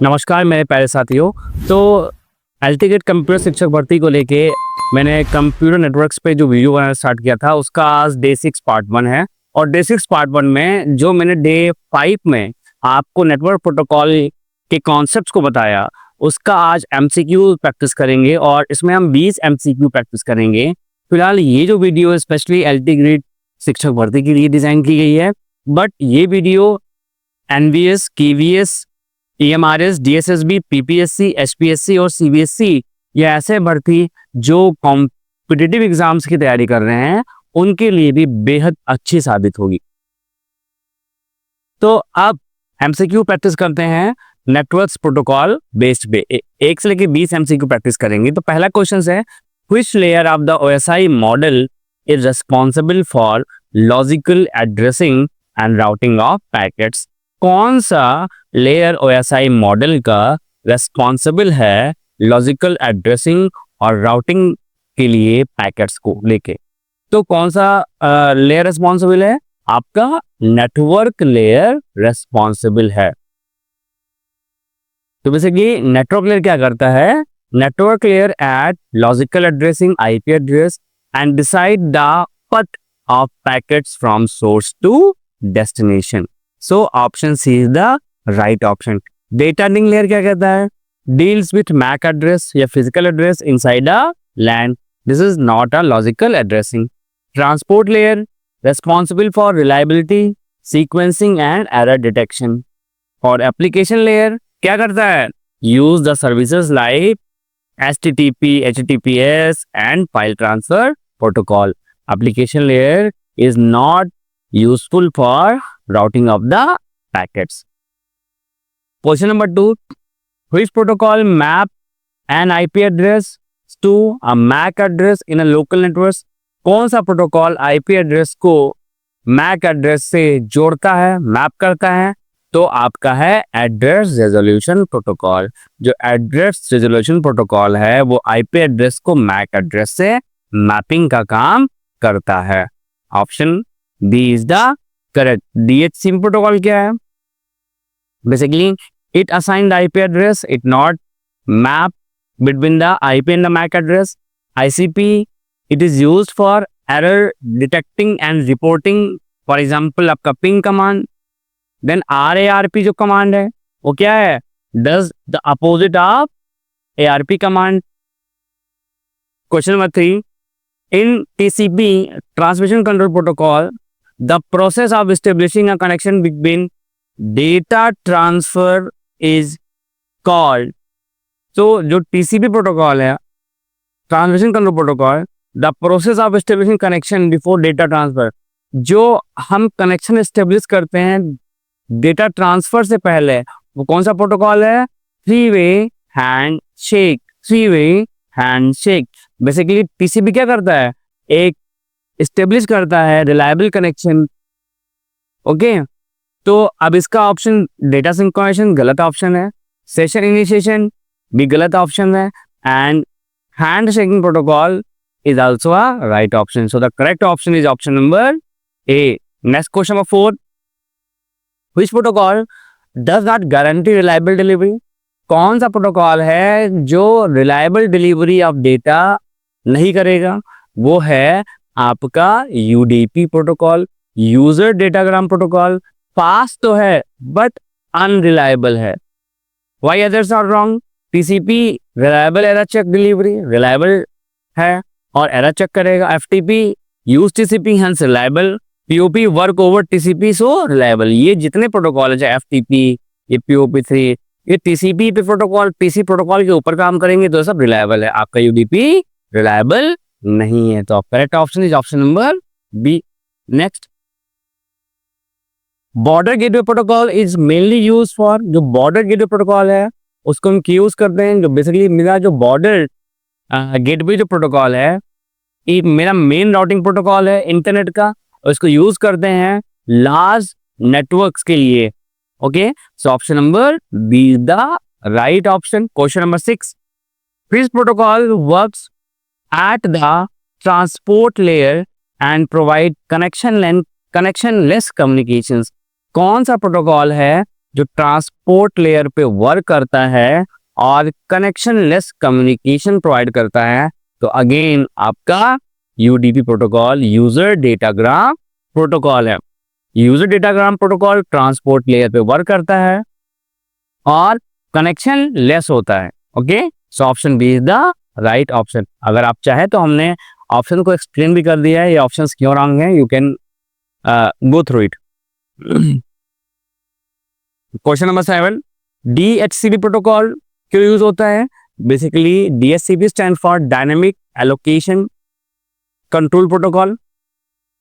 नमस्कार मेरे प्यारे साथियों। तो एलटीगेट कंप्यूटर शिक्षक भर्ती को लेके मैंने कंप्यूटर नेटवर्क्स पे जो वीडियो बनाना स्टार्ट किया था उसका आज डे 6 पार्ट 1 है। और डे 6 पार्ट 1 में जो मैंने डे 5 में आपको नेटवर्क प्रोटोकॉल के कॉन्सेप्ट्स को बताया उसका आज एमसीक्यू प्रैक्टिस करेंगे और इसमें हम 20 एमसीक्यू प्रैक्टिस करेंगे। फिलहाल ये जो वीडियो स्पेशली एलटीगेट शिक्षक भर्ती के लिए डिजाइन की गई है, बट ये video NVS, KVS, EMRS, DSSB, PPSC, HPSC और CBSC ये ऐसे भर्ती जो कॉम्पिटिटिव एग्जाम्स की तैयारी कर रहे हैं उनके लिए भी बेहद अच्छी साबित होगी। तो अब MCQ प्रैक्टिस करते हैं नेटवर्क्स प्रोटोकॉल बेस्ड पे। 1 से लेकर 20 MCQ प्रैक्टिस करेंगे। तो पहला क्वेश्चन है, which layer of the OSI model is responsible for logical addressing and routing of packets. कौन सा लेयर OSI मॉडल का रेस्पॉन्सिबल है लॉजिकल एड्रेसिंग और राउटिंग के लिए पैकेट्स को लेके? तो कौन सा लेयर रेस्पॉन्सिबल है? आपका नेटवर्क लेयर रेस्पॉन्सिबल है। तो बेसिकली नेटवर्क लेयर क्या करता है? Network layer at logical addressing IP address and decide the path of packets from source to destination. So option C is the right option. Data link layer क्या कहता है? Deals with MAC address या physical address inside a LAN. This is not a logical addressing. Transport layer responsible for reliability, sequencing and error detection. और application layer क्या करता है? Use the services like HTTP, HTTPS and file transfer protocol. Application layer is not useful for routing of the packets. Question number 2, which protocol map an IP address to a MAC address in a local network? कौन सा protocol IP address को MAC address से जोड़ता है, map करता है? तो आपका है एड्रेस रेजोल्यूशन प्रोटोकॉल। जो एड्रेस रेजोल्यूशन प्रोटोकॉल है वो IP एड्रेस को MAC एड्रेस से मैपिंग का काम करता है। Option B is the correct. DHCP protocol क्या है? Basically it assigned the IP address, it not map between the IP and the MAC address. ICP, it is used for error detecting and reporting. For example, आपका ping command. Then RARP जो command है वो क्या है? Does the opposite of ARP command. Question number 3, in TCP transmission control protocol, the process of establishing a connection between data transfer is called. तो जो TCP protocol है, transmission control protocol, the process of establishing connection before data transfer, जो हम connection establish करते हैं data transfer से पहले, वो कौन सा प्रोटोकॉल है? Three way handshake. Three way handshake. Basically TCP क्या करता है? एक एस्टेब्लिश करता है रिलायबल कनेक्शन। ओके, तो अब इसका ऑप्शन डेटा सिंक्रोनाइजेशन गलत ऑप्शन है, सेशन इनिशिएशन भी गलत ऑप्शन है, and hand shaking protocol is also a right option. So the correct option is option number A. Next question number 4, which protocol does not guarantee reliable delivery? कौन सा protocol है जो reliable delivery of data नहीं करेगा? वो है आपका UDP protocol, user datagram protocol. Fast तो है बट अनरिलायबल है। Why others are wrong? TCP reliable error check delivery, reliable है और एरर चेक करेगा। FTP use TCP hence reliable. POP work over TCP so reliable. ये जितने protocol है, चाहे FTP, ये POP3, ये TCP पे प्रोटोकॉल, PC प्रोटोकॉल के ऊपर काम करेंगे तो सब रिलायबल है। आपका UDP रिलायबल नहीं है। तो correct option is option number B. Next, border gateway protocol is mainly use for, जो बॉर्डर गेटवे प्रोटोकॉल है उसको हम यूज करते हैं, जो बेसिकली मेरा जो बॉर्डर गेटवे जो प्रोटोकॉल है ये मेरा मेन राउटिंग प्रोटोकॉल है इंटरनेट का, और इसको यूज करते हैं लार्ज नेटवर्क्स के लिए। Okay, so option number B is the right option. Question number 6, which protocol works at the transport layer and provide connectionless communications? कौन सा प्रोटोकॉल है जो ट्रांसपोर्ट लेयर पे वर्क करता है और कनेक्शन लेस कम्युनिकेशन प्रोवाइड करता है, तो अगेन आपका UDP protocol user datagram protocol है। User datagram protocol transport layer पे वर्क करता है और कनेक्शन लेस होता है। Okay, so option B is the right option. अगर आप चाहे तो हमने ऑप्शन को एक्सप्लेन भी कर दिया है, ये ऑप्शंस क्यों रॉन्ग हैं, you can go through it. Question number 7, DHCP protocol क्यों यूज होता है? Basically DHCP stand for dynamic allocation control protocol.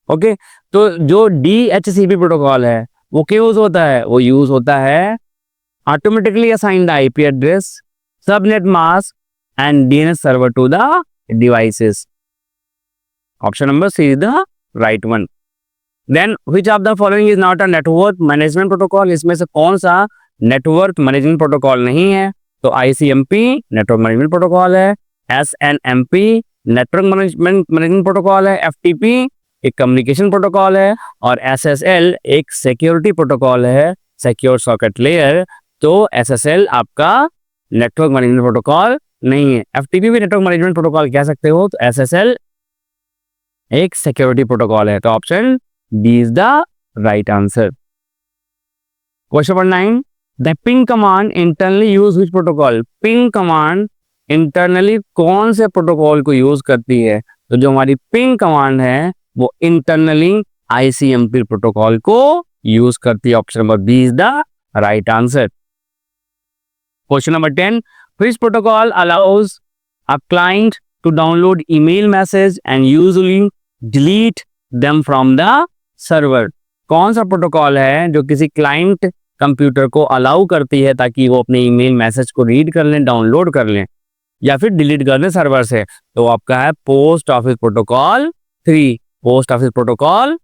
Okay, तो जो DHCP प्रोटोकॉल है वो क्यों यूज होता है? वो यूज होता है automatically assign the IP address, subnet mask and DNS server to the devices. Option number C is the right one. Then which of the following is not a network management protocol? इसमें से कौन सा network management protocol नहीं है? तो ICMP network management protocol है, SNMP network management protocol है, FTP एक कम्युनिकेशन प्रोटोकॉल है और SSL एक सिक्योरिटी प्रोटोकॉल है, सिक्योर सॉकेट लेयर। तो SSL आपका नेटवर्क मैनेजमेंट प्रोटोकॉल नहीं है। FTP भी नेटवर्क मैनेजमेंट प्रोटोकॉल कह सकते हो, तो SSL एक सिक्योरिटी प्रोटोकॉल है। तो option B is the right answer. Question number 9, the ping command internally use which protocol? Ping command internally कौन से प्रोटोकॉल को यूज करती है? तो जो हमारी पिंग कमांड है वो इंटरनली ICMP प्रोटोकॉल को यूज करती है। Option number B is the right answer. Question number 10, which protocol allows a client to download email message and usually delete them from the server? कौन सा protocol है जो किसी क्लाइंट कंप्यूटर को allow करती है ताकि वो अपने ईमेल मैसेज को रीड कर लें, डाउनलोड कर लें या फिर डिलीट कर लें सर्वर से? तो आपका है post office protocol 3। Post office protocol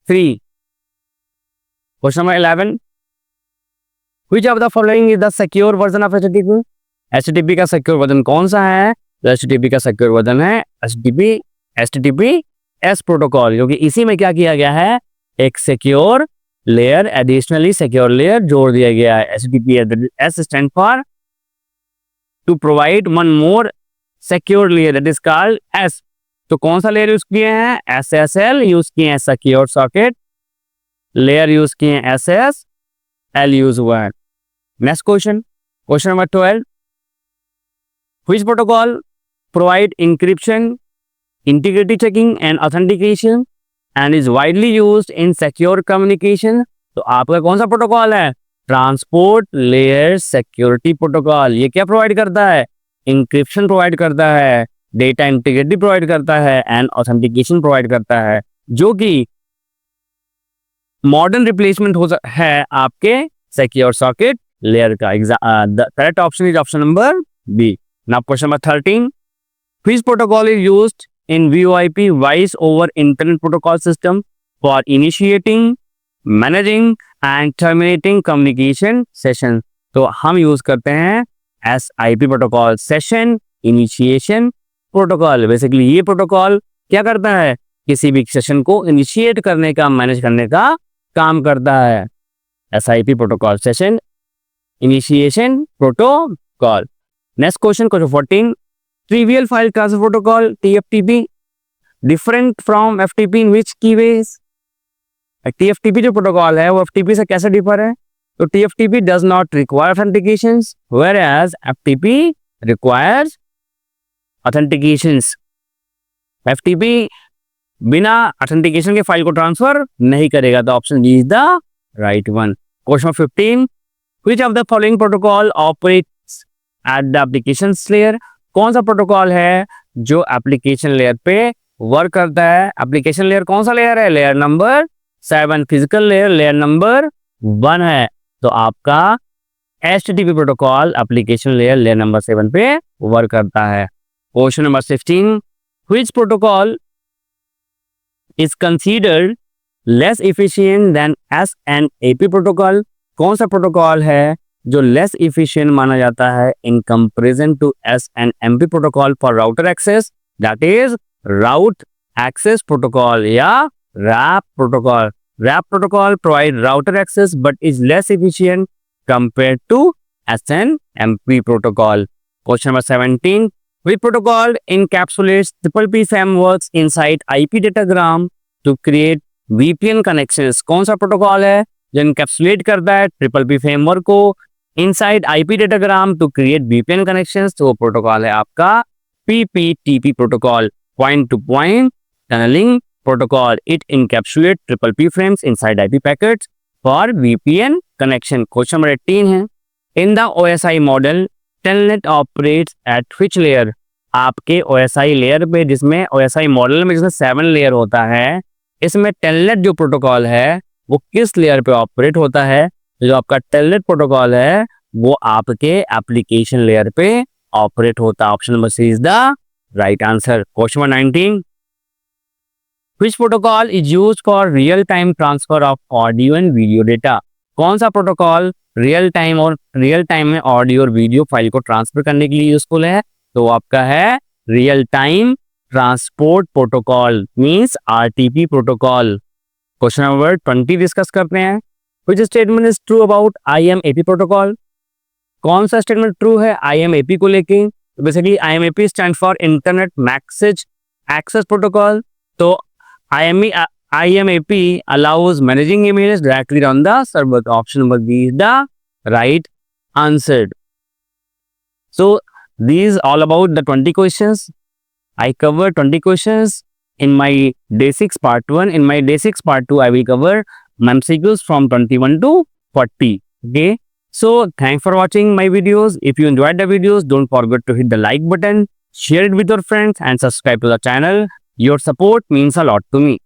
3। Question number 11, Which of the following is the secure version of HTTP? HTTP का सिक्योर वर्जन कौन सा है? तो HTTP का सिक्योर वर्जन है HTTPS प्रोटोकॉल, क्योंकि इसी में क्या किया गया है, एक secure layer, additionally secure layer जोड़ दिया गया है। HTTPS stand for to provide one more secure layer that is called S। तो कौन सा लेयर यूज किए हैं? SSL यूज किए हैं, सिक्योर सॉकेट लेयर यूज किए हैं, SSL यूज हुआ है। Next question, question number 12, which protocol provide encryption, integrity checking and authentication and is widely used in secure communication? तो आपका कौन सा प्रोटोकॉल है? Transport layer security protocol. ये क्या प्रोवाइड करता है? इंक्रिप्शन प्रोवाइड करता है, डेटा इंटीग्रिटी प्रोवाइड करता है एंड ऑथेंटिकेशन प्रोवाइड करता है, जो कि मॉडर्न रिप्लेसमेंट हो है आपके सिक्योर सॉकेट लेयर का। The correct option is option number B. Now question number 13, which protocol is used in VoIP voice over internet protocol system for initiating, managing and terminating communication session? तो हम use करते हैं SIP protocol, session initiation protocol. Basically ये protocol क्या करता है? किसी भी सेशन को इनिशिएट करने का, मैनेज करने का काम करता है। SIP protocol, session initiation protocol. Next question, question 14, trivial file transfer protocol TFTP different from FTP in which key ways? TFTP जो प्रोटोकॉल है वो FTP से कैसे डिफर है? तो TFTP does not require authentications whereas FTP requires authentications. FTP बिना authentication के file को ट्रांसफर नहीं करेगा। तो option B is the right one. Question 15, which of the following protocol operates at the applications layer? कौन सा प्रोटोकॉल है जो एप्लीकेशन लेयर पे वर्क करता है? एप्लीकेशन लेयर कौन सा लेयर है? Layer number 7। Physical layer layer number 1 है। तो आपका HTTP protocol application layer layer number 7 पे वर्क करता है। Question number 16, which protocol is considered less efficient then SNAP protocol? कौन सा प्रोटोकॉल है जो लेस इफिशिएंट माना जाता है in comparison to SNMP protocol for router access, that is route access protocol या RAP protocol? RAP protocol provide router access but is less efficient compared to SNMP protocol. Question number 17. Which protocol encapsulates TPP frameworks inside IP datagram to create VPN connections? कौन सा protocol है जो encapsulate करता है TPP framework को inside IP datagram to create VPN connections? तो वो protocol है आपका PPTP protocol, point to point tunneling protocol. It encapsulates TPP frames inside IP packets for VPN connection. Question number 18 है. In the OSI model, Telnet operates at which layer? आपके OSI layer पे, जिसमें OSI model में जिसमें 7 layer होता है, इसमें telnet जो प्रोटोकॉल है वो किस लेयर पे ऑपरेट होता है? जो आपका टेलनेट प्रोटोकॉल है वो आपके एप्लीकेशन लेयर पे ऑपरेट होता है. Option number C is the right answer. Question number 19. Which protocol is used for real time transfer of audio and video data? कौन सा प्रोटोकॉल रियल टाइम में ऑडियो और वीडियो फाइल को transfer करने के लिए यूजफुल है? तो आपका है real time transport protocol, means RTP protocol. Question number 20 discuss करते हैं. Which statement is true about IMAP protocol? कौन सा स्टेटमेंट ट्रू है IMAP को लेके? Basically IMAP stand for internet message access protocol. तो IMAP allows managing images directly on the server. Option number B is the right answer. So these all about the 20 questions. I covered 20 questions in my day 6 part 1. In my day 6 part 2, I will cover MCQs from 21 to 40. Okay. So thanks for watching my videos. If you enjoyed the videos, don't forget to hit the like button, share it with your friends and subscribe to the channel. Your support means a lot to me.